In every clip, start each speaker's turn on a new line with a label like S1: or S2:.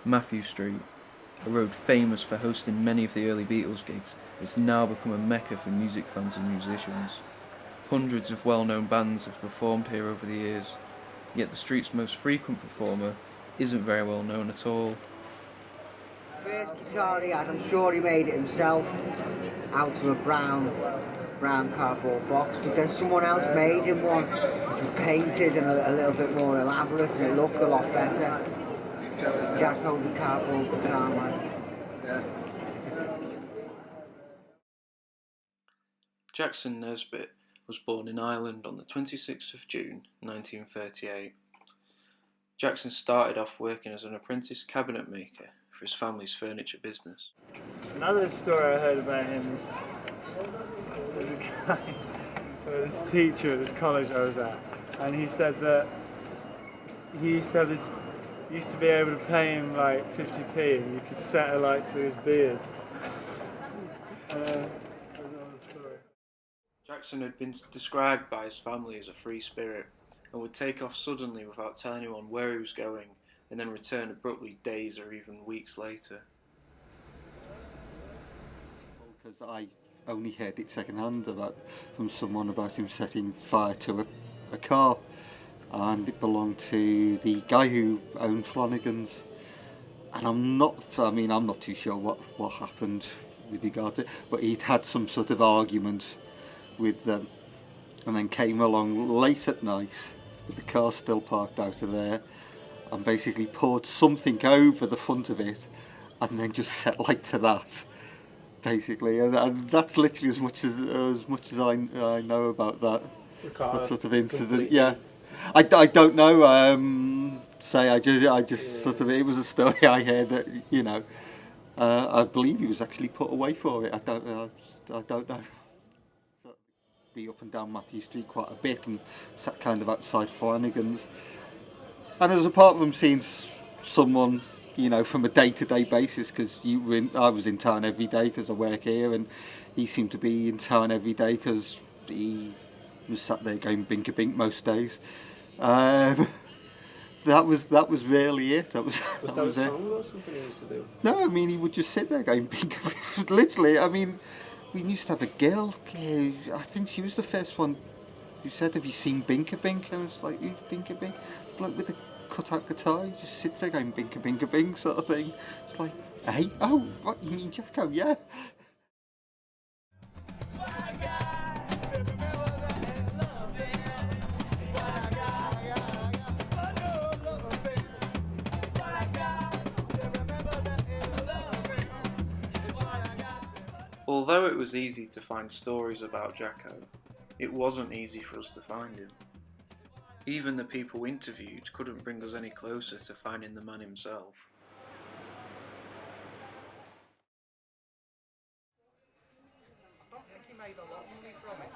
S1: Matthew Street, a road famous for hosting many of the early Beatles gigs, has now become a mecca for music fans and musicians. Hundreds of well-known bands have performed here over the years, yet the street's most frequent performer isn't very well known at all.
S2: First guitar he had, I'm sure he made it himself out of a brown cardboard box, but then someone else made him one which was painted and a little bit more elaborate, and it looked a lot better. Jacko the cardboard guitar man.
S1: Jackson Nesbitt was born in Ireland on the 26th of June 1938. Jackson started off working as an apprentice cabinet maker for his family's furniture business.
S3: Another story I heard about him is there's a guy, this teacher at this college I was at, and he said that he used to be able to pay him like 50p and you could set a light to his beard. That's another story.
S1: Jackson had been described by his family as a free spirit and would take off suddenly without telling anyone where he was going and then return abruptly days or even weeks later.
S4: Because I only heard it secondhand from someone about him setting fire to a car, and it belonged to the guy who owned Flanagan's. And I'm not too sure what happened with regard to it, but he'd had some sort of argument with them, and then came along late at night with the car still parked out of there, and basically poured something over the front of it, and then just set light to that, basically. And that's literally as much as I know about that sort of incident. Completely. Yeah, I don't know. I just sort of, it was a story I heard that I believe he was actually put away for it. I don't know. Be up and down Matthew Street quite a bit and sat kind of outside Flanagan's. And as apart from seeing someone, from a day-to-day basis, because I was in town every day because I work here, and he seemed to be in town every day because he was sat there going binker-bink most days. That was really it. That was
S3: a song or something he used to do?
S4: No, he would just sit there going binker-bink. Literally, we used to have a girl, I think she was the first one who said, "Have you seen Binker Bink?" And I was like, "Who's Binker Bink?" Like with a cut-out guitar, he just sits there going Binker Binker Bink sort of thing. It's like, hey, oh, what, you mean Jacko? Yeah.
S1: Although it was easy to find stories about Jacko, it wasn't easy for us to find him. Even the people interviewed couldn't bring us any closer to finding the man himself.
S5: I don't think he made a lot of money from it.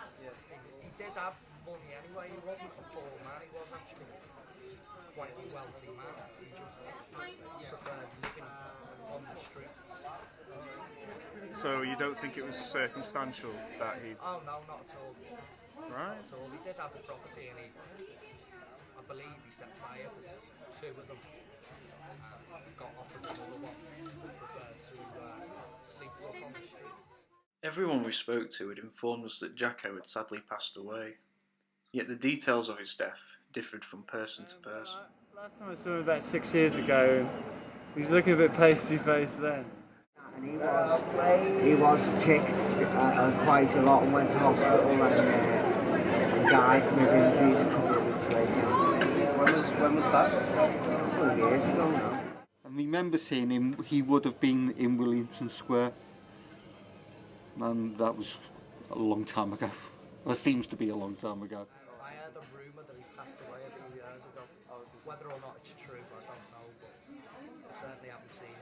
S5: He did have money anyway. He wasn't a poor man. He was actually quite a wealthy man. He just preferred living on the streets.
S3: So you don't think it was circumstantial that he...
S5: Oh no, not at all.
S3: Right.
S5: Not at all. He did have a property, and I believe he set fire to two of them. Got offered another one. Preferred to sleep rough on the streets.
S1: Everyone we spoke to had informed us that Jacko had sadly passed away, yet the details of his death differed from person to person.
S3: Last time I saw him about 6 years ago, he was looking a bit pasty-faced then.
S2: And he was kicked quite a lot and went to hospital and died from his injuries a couple of weeks later.
S6: When was that?
S2: A couple of years ago now.
S4: I remember seeing him. He would have been in Williamson Square, and that was a long time ago. Well, it seems to be a long time ago.
S5: I heard a rumour that he passed away a few years ago. Whether or not it's true, I don't know, but I certainly haven't seen him.